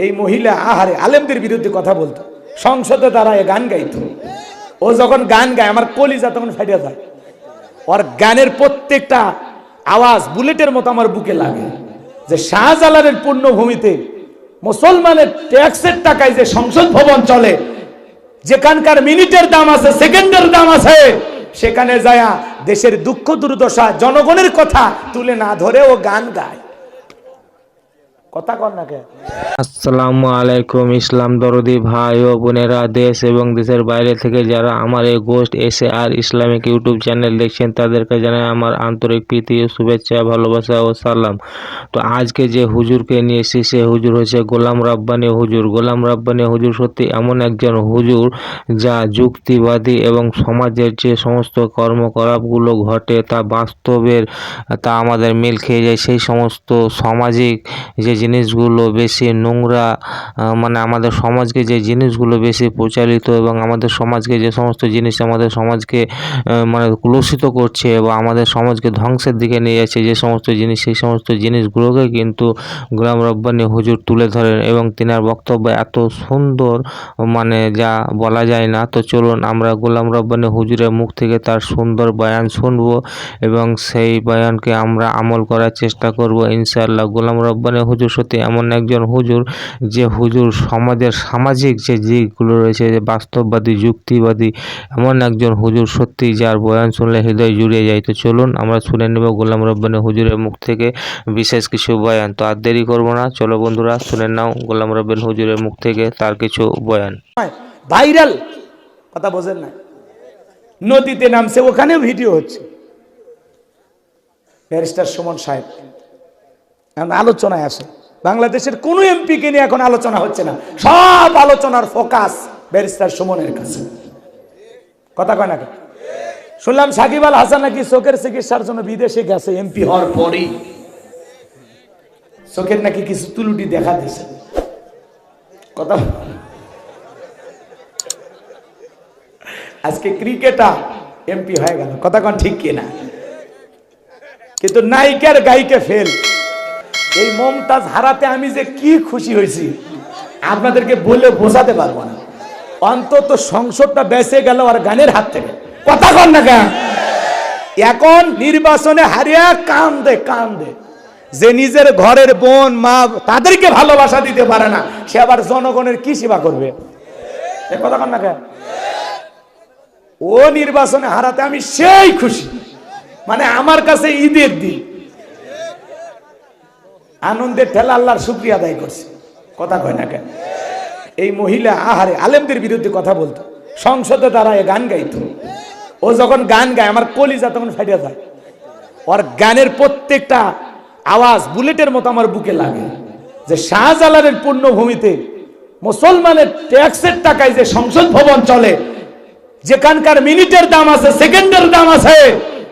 এই মহিলা আহারে আলেমদের বিরুদ্ধে কথা বলতো, সংসদে দাঁড়ায় গান গাইতো। ও যখন গান গায় আমার কলিজা তখন ফাটিয়া যায়। ওর গানের প্রত্যেকটা আওয়াজ বুলেটের মতো আমার বুকে লাগে। যে শাহজালালের পূর্ণভূমিতে মুসলমানের ট্যাক্সের টাকায় যে সংসদ ভবন চলে, যেখানকার মিনিটের দাম আছে, সেকেন্ডের দাম আছে, সেখানে যায়া দেশের দুঃখ দুর্দশা জনগণের কথা তুলে না ধরে ও গান গায়। কথা কর না কে? আসসালামু আলাইকুম ইসলাম দরদি ভাই ও বোনেরা, দেশ এবং দেশের বাইরে থেকে যারা আমার এই ghost SAR Islamic YouTube channel দেখছেন তাদেরকে জানাই আমার আন্তরিক প্রীতি ও শুভেচ্ছা, ভালোবাসা ও সালাম। তো আজকে যে হুজুরকে নিয়ে এসেছি সে হুজুর হচ্ছে গোলাম রাব্বানী হুজুর। গোলাম রাব্বানী হুজুর সত্যি এমন একজন হুজুর যা যুক্তিবাদী এবং সমাজের যে সমস্ত কর্মকলাপগুলো ঘটে তা বাস্তবের, তা আমাদের মিল খেয়ে যায়। সেই সমস্ত সামাজিক যে জিনিসগুলো বেশি নোংরা, মানে আমাদের সমাজকে যে জিনিসগুলো বেশি প্রচারিত এবং আমাদের সমাজকে যে সমস্ত জিনিস আমাদের সমাজকে মানে কুলসিত করছে বা আমাদের সমাজকে ধ্বংসের দিকে নিয়ে যাচ্ছে যে সমস্ত জিনিস, সেই সমস্ত জিনিসগুলোকে কিন্তু গোলাম রাব্বানী হুজুর তুলে ধরেন এবং তিনার বক্তব্য এত সুন্দর, মানে যা বলা যায় না। তো চলুন আমরা গোলাম রাব্বানী হুজুরের মুখ থেকে তার সুন্দর বয়ান শুনবো এবং সেই বয়ানকে আমরা আমল করার চেষ্টা করব ইনশাআল্লাহ। গোলাম রাব্বানী হুজুর সত্যি এমন একজন হুজুর যে হুজুর সমাজের সামাজিক যে দিকগুলো রয়েছে, যে বাস্তববাদী যুক্তিবাদী এমন একজন হুজুর সত্যি যার বয়ান শুনলে হৃদয় জুড়িয়ে যায়। তো চলুন আমরা শুনে নেব গোলাম রাব্বানী হুজুরের মুখ থেকে বিশেষ কিছু বয়ান। তো আর দেরি করবো না, চলো বন্ধুরা শুনে নাও গোলাম রাব্বানী হুজুরের মুখ থেকে তার কিছু বয়ান। ভাইরাল কথা বোঝেন না, নদীতে নামছে, ওখানেও ভিডিও হচ্ছে। ব্যারিস্টার সুমন সাহেব এখন আলোচনায় আসে, বাংলাদেশের কোনো এমপিকে নিয়ে এখন আলোচনা হচ্ছে না, সব আলোচনার ফোকাস ব্যারিস্টার সুমনের কাছে। কথা কয় না? শুনলাম সাকিব আল হাসান নাকি চোখের চিকিৎসার জন্য বিদেশে গেছে, এমপি হওয়ার পরই চোখের নাকি কিছু তুলুটি দেখা দিয়েছে। কথা আজকে ক্রিকেটার এমপি হয়ে গেল, কথা কন ঠিক কিনা? কিন্তু নায়িকার গায়িকা ফেল। এই মমতাজ হারাতে আমি যে কি খুশি হয়েছি আপনাদেরকে বলে বোঝাতে পারবো না। অন্তত সংসদটা বেঁচে গেল আর গানের হাত থেকে। কথা কন না কেন? এখন নির্বাচনে হারিয়ে কান্দে যে নিজের ঘরের বোন মা তাদেরকে ভালোবাসা দিতে পারে না, সে আবার জনগণের কি সেবা করবে? কথা কন না কেন? ও নির্বাচনে হারাতে আমি সেই খুশি, মানে আমার কাছে ঈদের দিন, আনন্দের ঠেলা আল্লাহর শুকরিয়া আদায় করছে। কথা কয় না কেন? এই মহিলা আহারে আলেমদের বিরুদ্ধে কথা বলতো, সংসদে দাঁড়ায় গান গাইতো। ও যখন গান গায় আমার কলিজা তখন ফাটিয়া যায়। ওর গানের প্রত্যেকটা আওয়াজ বুলেটের মতো আমার বুকে লাগে। যে শাহজালালের পূর্ণভূমিতে মুসলমানের ট্যাক্সের টাকায় যে সংসদ ভবন চলে, যেখানকার মিনিটের দাম আছে, সেকেন্ডের দাম আছে,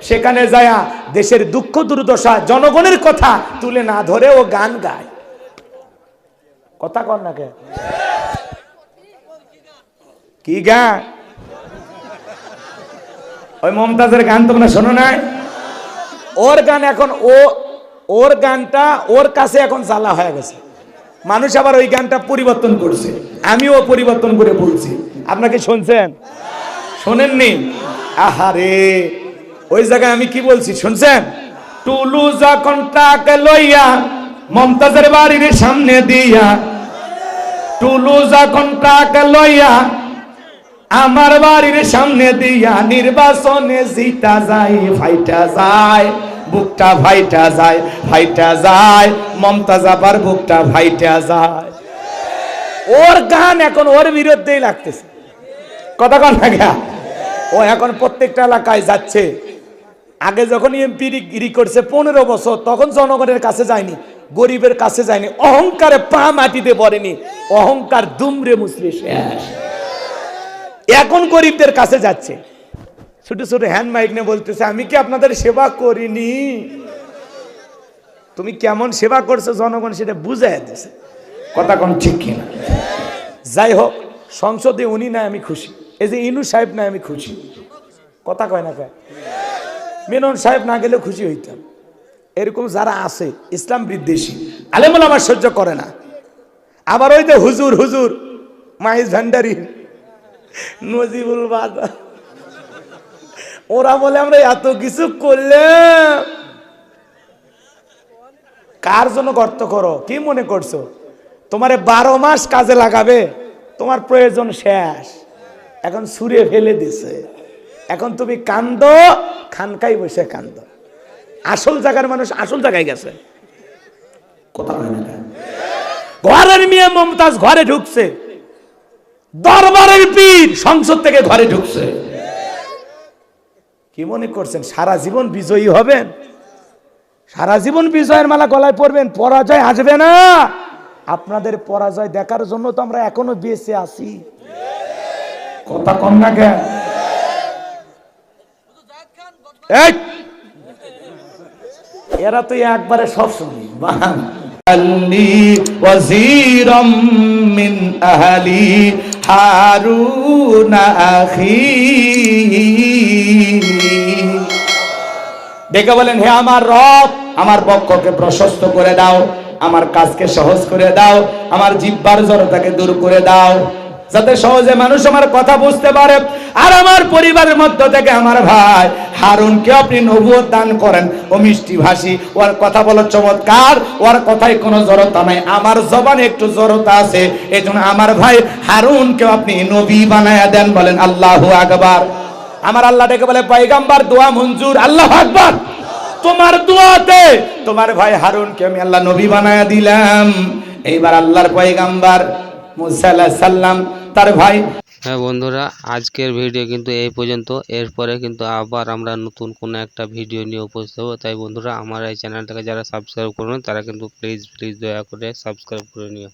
সেখানে যায়া দেশের দুঃখ দুর্দশা জনগণের কথা তুলে না ধরে ও গান গায়। কথা কর না কে? কি গান? ওই মমতাজের গান তোমরা শোনো নাই? ওর গান এখন ওর গানটা ওর কাছে এখন জ্বালা হয়ে গেছে। মানুষ আবার ওই গানটা পরিবর্তন করছে, আমিও পরিবর্তন করে বলছি। আপনাকে শুনছেন? শোনেননি? আহারে ওই জায়গায় আমি কি বলছি শুনছেন? টুলু যখন টাকা লইয়া মমতাজের বাড়ির সামনে দিয়া, টুলু যখন টাকা লইয়া আমার বাড়ির সামনে দিয়া, নির্বাচনে জিতা যায় ফাইটা যায়, বুকটা ফাইটা যায়, ফাইটা যায়, মমতাজ আবার বুকটা ফাইটা যায়। ওর গান এখন ওর বিরুদ্ধেই লাগতেছে। কথা কন না গা? ও এখন প্রত্যেকটা এলাকায় যাচ্ছে। আগে যখন এমপি গিরি করছে 15 বছর, তখন জনগণের কাছে যায়নি, গরিবের কাছে যায়নি, অহংকারে পা মাটিতে পড়েনি, অহংকার দুমড়ে মুচড়ে শেষ। এখন গরিবদের কাছে যাচ্ছে, ছোট ছোট হ্যান্ড মাইক নিয়ে বলতেছে, আমি কি আপনাদের সেবা করিনি? তুমি কেমন সেবা করছো জনগণ সেটা বুঝাই দিছে। কথা কোন ঠিক কিনা? যাই হোক, সংসদে উনি না আমি খুশি, এই যে ইনু সাহেব না আমি খুশি। কথা কয় না কয়? মেনন সাহেব না গেলেও খুশি হইতাম। এরকম যারা আছে ইসলাম বিদ্বেষী আলেমুল আমার সহ্য করে না। আবার ওই যে হুজুর হুজুর মাইজ ভান্ডারি নজিবুল বাদা, ওরা বলে আমরা এত কিছু করলাম, কার জন্য গর্ত করো? কি মনে করছো তোমারে 12 মাস কাজে লাগাবে? তোমার প্রয়োজন শেষ, এখন ছুঁড়ে ফেলে দিছে। এখন তুমি কান্দো, খানকাই বসে কান্দো। আসল জায়গার মানুষ আসল জায়গায় গেছে। কথা হয় না? ঘরের মেয়ে মমতাজ ঘরে ঢুকছে, দরবারের পীর সংসদ থেকে ঘরে ঢুকছে। কি মনে করছেন সারা জীবন বিজয়ী হবেন? সারা জীবন বিজয়ের মালা গলায় পরবেন, পরাজয় আসবে না। আপনাদের পরাজয় দেখার জন্য তো আমরা এখনো বেঁচে আছি। কথা কম না কেন? এই, এরা তো একবারে সব শুনি। আল্লি ওয়াজিরাম মিন আহলি হারুন আখি, ডেকে বলেন, হে আমার রব, আমার বক্ষকে প্রশস্ত করে দাও, আমার কাজকে সহজ করে দাও, আমার জিহ্বার জড়তাকে দূর করে দাও, যাতে সহজে মানুষ আমার কথা বুঝতে পারে। আর আমার পরিবারের মধ্য থেকে আমার ভাই হারুনকে আপনি নবুয়ত দান করেন। ও মিষ্টি ভাষী, ওর কথা বলো চমৎকার, ওর কথায় কোনো জড়তা নাই, আমার জবানে একটু জড়তা আছে, এজন্য আমার ভাই হারুনকে আপনি নবী বানায়া দেন। বলেন আল্লাহু আকবার। আমার আল্লাহ ডেকে বলে, পয়গম্বর দোয়া মঞ্জুর। আল্লাহু আকবার। তোমার দোয়াতে তোমার ভাই হারুনকে আমি আল্লাহ নবী বানায়া দিলাম। এইবার আল্লাহর পয়গম্বর মুসা আলাইহিস সালাম তার ভাই। হ্যাঁ বন্ধুরা, আজকের ভিডিও কিন্তু এই পর্যন্ত। এরপরে কিন্তু আবার আমরা নতুন কোনো একটা ভিডিও নিয়ে উপস্থিত হবো। তাই বন্ধুরা, আমার এই চ্যানেলটাকে যারা সাবস্ক্রাইব করবেন তারা কিন্তু প্লিজ দয়া করে সাবস্ক্রাইব করে নিও।